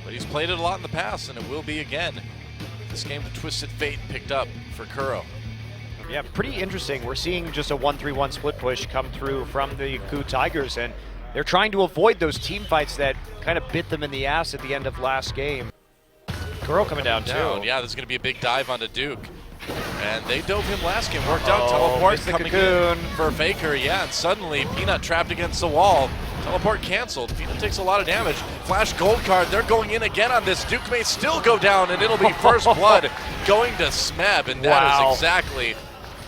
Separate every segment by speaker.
Speaker 1: but he's played it a lot in the past, and it will be again. This game, the Twisted Fate picked up for Kuro.
Speaker 2: Yeah, pretty interesting. We're seeing just a 1-3-1 split push come through from the TIGERS, and they're trying to avoid those team fights that kind of bit them in the ass at the end of last game. Kuro coming down too.
Speaker 1: Yeah, there's going to be a big dive onto Duke. And they dove him last game. Worked out. Teleport coming in for Faker. Yeah, and suddenly Peanut trapped against the wall. Teleport canceled. Peanut takes a lot of damage. Flash gold card. They're going in again on this. Duke may still go down, and it'll be first blood going to Smeb. And that is exactly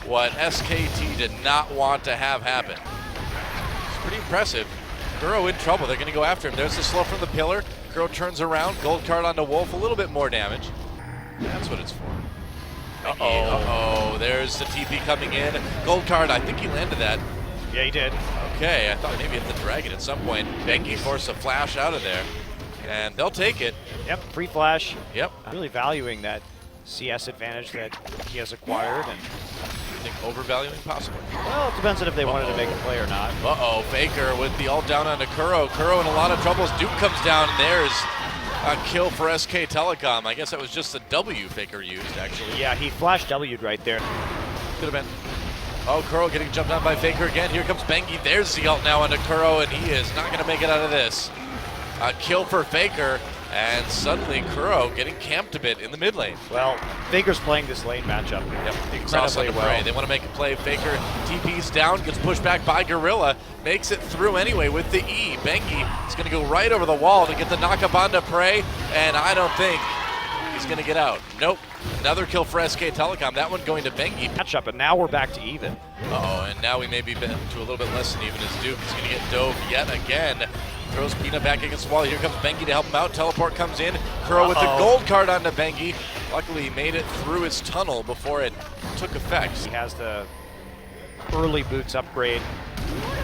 Speaker 1: what SKT did not want to have happen. It's pretty impressive. Kuro in trouble. They're going to go after him. There's the slow from the pillar. Kuro turns around. Gold card onto Wolf. A little bit more damage. That's what it's for. Uh-oh, there's the TP coming in. Gold card, I think he landed that.
Speaker 2: Yeah, he did.
Speaker 1: Okay, I thought maybe hit the dragon at some point. Bengi forced a flash out of there, and they'll take it.
Speaker 2: Yep, free flash.
Speaker 1: Yep.
Speaker 2: Really valuing that CS advantage that he has acquired. And
Speaker 1: you think overvaluing possibly?
Speaker 2: Well, it depends on if they wanted to make a play or not.
Speaker 1: Uh-oh, Faker with the ult down onto Kuro. Kuro in a lot of troubles. Duke comes down, and there's a kill for SK Telecom. I guess that was just the W Faker used, actually.
Speaker 2: Yeah, he flash W'd right there.
Speaker 1: Could have been. Oh, Kuro getting jumped on by Faker again. Here comes Bengi. There's the ult now onto Kuro, and he is not going to make it out of this. A kill for Faker, and suddenly Kuro getting camped a bit in the mid lane.
Speaker 2: Well, Faker's playing this lane matchup.
Speaker 1: Yep, incredibly well. They want to make a play. Faker TP's down, gets pushed back by Gorilla, makes it through anyway with the E. Bengi is going to go right over the wall to get the knock-up onto Prey, and I don't think he's going to get out. Nope. Another kill for SK Telecom. That one going to Bengi.
Speaker 2: Matchup, and now we're back to even.
Speaker 1: Uh-oh, and now we may be to a little bit less than even as Duke is going to get dove yet again. Throws Peanut back against the wall. Here comes Bengi to help him out. Teleport comes in. Kuro with the gold card onto Bengi. Luckily, he made it through his tunnel before it took effect.
Speaker 2: He has the early boots upgrade.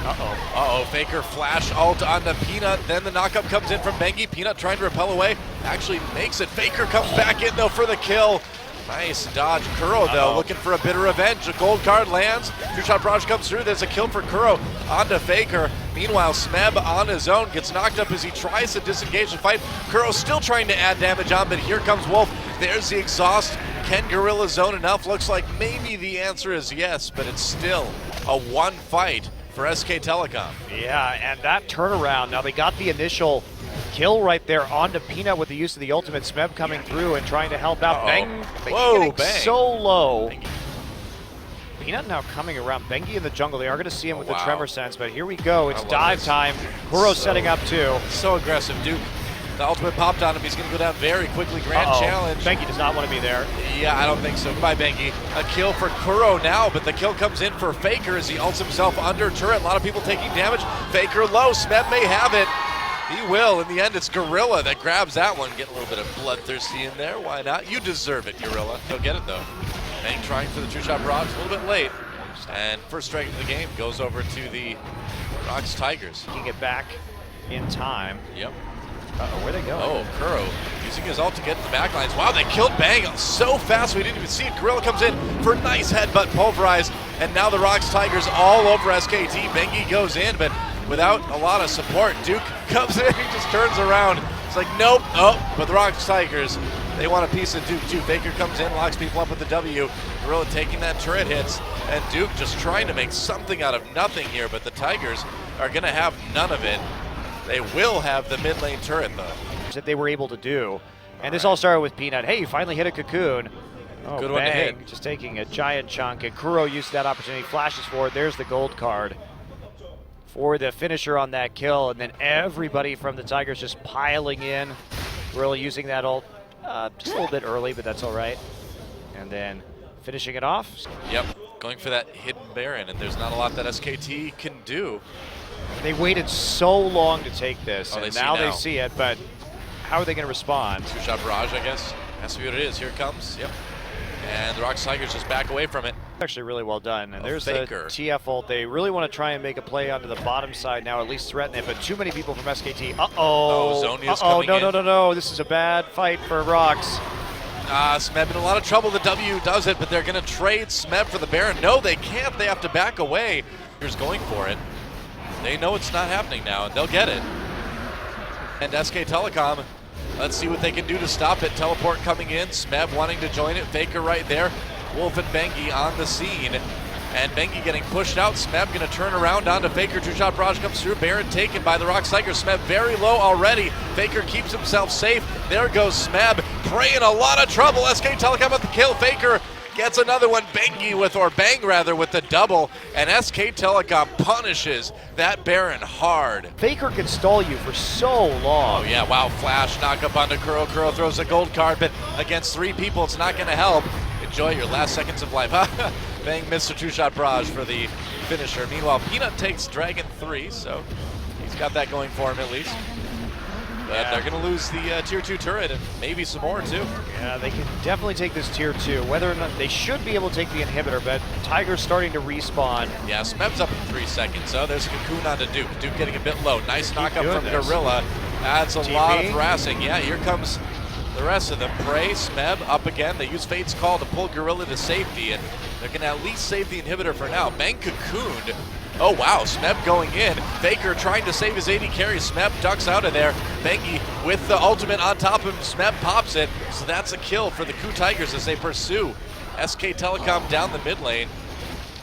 Speaker 2: Uh-oh.
Speaker 1: Uh-oh, Faker flash ult onto Peanut. Then the knockup comes in from Bengi. Peanut trying to repel away. Actually makes it. Faker comes back in, though, for the kill. Nice dodge. Kuro, though, looking for a bit of revenge. A gold card lands. Two-shot barrage comes through. There's a kill for Kuro onto Faker. Meanwhile, Smeb on his own gets knocked up as he tries to disengage the fight. Kuro still trying to add damage on, but here comes Wolf. There's the exhaust. Can Gorilla zone enough? Looks like maybe the answer is yes, but it's still a one fight for SK Telecom.
Speaker 2: Yeah, and that turnaround. Now, they got the initial kill right there onto Peanut with the use of the ultimate. Smeb coming through and trying to help out. Bang.
Speaker 1: Whoa, bang.
Speaker 2: So low. Peanut now coming around. Bengi in the jungle. They are going to see him with the tremor sense, but here we go. It's dive time. Kuro setting up too.
Speaker 1: So aggressive. Duke, the ultimate popped on him. He's going to go down very quickly. Grand challenge.
Speaker 2: Bengi does not want to be there.
Speaker 1: Yeah, I don't think so. Goodbye, Bengi. A kill for Kuro now, but the kill comes in for Faker as he ults himself under turret. A lot of people taking damage. Faker low. Smeb may have it. He will. In the end, it's Gorilla that grabs that one. Get a little bit of bloodthirsty in there. Why not? You deserve it, Gorilla. He'll get it, though. Bang trying for the two-shot barrage. A little bit late. And first strike of the game goes over to the ROX Tigers.
Speaker 2: He can get back in time.
Speaker 1: Yep.
Speaker 2: Uh-oh, where'd they go?
Speaker 1: Oh, Kuro using his ult to get the backlines. Wow, they killed Bang so fast we didn't even see it. Gorilla comes in for a nice headbutt pulverize. And now the ROX Tigers all over SKT. Bengi goes in, but without a lot of support. Duke comes in, he just turns around. It's like, nope, but the ROX Tigers, they want a piece of Duke too. Faker comes in, locks people up with the W. Gorilla taking that turret hits, and Duke just trying to make something out of nothing here, but the Tigers are gonna have none of it. They will have the mid lane turret though.
Speaker 2: That they were able to do. And this all started with Peanut. Hey, you finally hit a cocoon. Oh,
Speaker 1: good one to hit.
Speaker 2: Just taking a giant chunk, and Kuro used that opportunity, flashes forward. There's the gold card for the finisher on that kill, and then everybody from the Tigers just piling in. Really using that ult just a little bit early, but that's all right. And then finishing it off.
Speaker 1: Yep, going for that hidden Baron, and there's not a lot that SKT can do.
Speaker 2: They waited so long to take this, and now they
Speaker 1: now
Speaker 2: see it, but how are they going to respond?
Speaker 1: Two-shot barrage, I guess. Has to be what it is. Here it comes. Yep. And the ROX Tigers just back away from it.
Speaker 2: Actually really well done. And there's
Speaker 1: Faker.
Speaker 2: The TF ult. They really want to try and make a play onto the bottom side now, at least threaten it, but too many people from SKT. Uh-oh.
Speaker 1: Zonia's coming in.
Speaker 2: No. This is a bad fight for ROX.
Speaker 1: Smeb in a lot of trouble. The W does it, but they're going to trade Smeb for the Baron. No, they can't. They have to back away. Here's going for it. They know it's not happening now, and they'll get it. And SK Telecom Let's see what they can do to stop it. Teleport coming in, Smeb wanting to join it, Faker right there. Wolf and Bengi on the scene. And Bengi getting pushed out. Smeb gonna turn around onto Faker. Two-shot barrage comes through. Baron taken by the ROX TIGERS. Smeb very low already. Faker keeps himself safe. There goes Smeb. Prey in a lot of trouble. SK Telecom with the kill. Faker gets another one. Bengi with, or Bang rather, with the double. And SK Telecom punishes that Baron hard.
Speaker 2: Faker can stall you for so long.
Speaker 1: Oh yeah, wow, flash, knock up onto Kuro. Kuro throws a gold card, but against 3 people, it's not gonna help. Enjoy your last seconds of life. Bang missed a 2-shot barrage for the finisher. Meanwhile, Peanut takes Dragon 3, so he's got that going for him at least. But they're going to lose the tier 2 turret and maybe some more too.
Speaker 2: Yeah, they can definitely take this tier 2. Whether or not they should be able to take the inhibitor, but Tiger's starting to respawn.
Speaker 1: Yeah, Smeb's up in 3 seconds. Oh, there's Cocoon onto Duke. Duke getting a bit low. Nice knockup from Gorilla. Adds a lot of harassing. Yeah, here comes the rest of them. Prey, Smeb up again. They use Fate's Call to pull Gorilla to safety, and they're going to at least save the inhibitor for now. Bang cocooned. Oh wow, Smeb going in. Faker trying to save his AD carry. Smeb ducks out of there. Bengi with the ultimate on top of him. Smeb pops it. So that's a kill for the Ku Tigers as they pursue SK Telecom down the mid lane.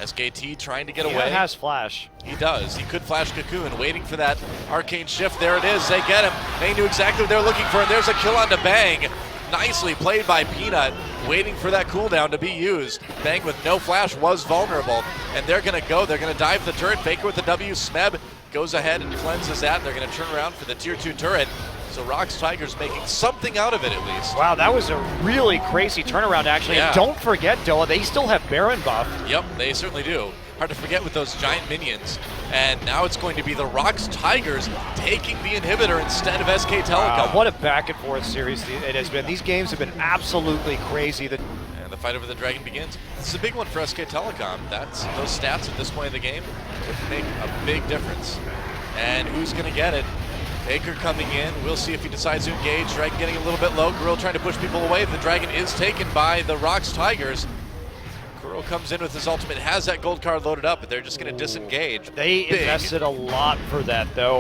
Speaker 1: SKT trying to get away.
Speaker 2: He has flash.
Speaker 1: He does. He could flash Cocoon, waiting for that arcane shift. There it is. They get him. They knew exactly what they were looking for, and there's a kill onto Bang. Nicely played by Peanut, waiting for that cooldown to be used. Bang with no flash was vulnerable, and they're going to go. They're going to dive the turret. Faker with the W. Smeb goes ahead and cleanses that. They're going to turn around for the tier 2 turret. So ROX TIGERS making something out of it at least.
Speaker 2: Wow, that was a really crazy turnaround actually.
Speaker 1: Yeah.
Speaker 2: And don't forget, Doa, they still have Baron buff.
Speaker 1: Yep, they certainly do. Hard to forget with those giant minions. And now it's going to be the ROX TIGERS taking the inhibitor instead of SK Telecom.
Speaker 2: What a back and forth series it has been. These games have been absolutely crazy.
Speaker 1: And the fight over the dragon begins. This is a big one for SK Telecom. Those stats at this point of the game would make a big difference. And who's going to get it? Faker coming in. We'll see if he decides to engage. Dragon getting a little bit low. Gorilla trying to push people away. The dragon is taken by the ROX TIGERS. Kuro comes in with his ultimate, has that gold card loaded up, but they're just going to disengage.
Speaker 2: They invested a lot for that, though.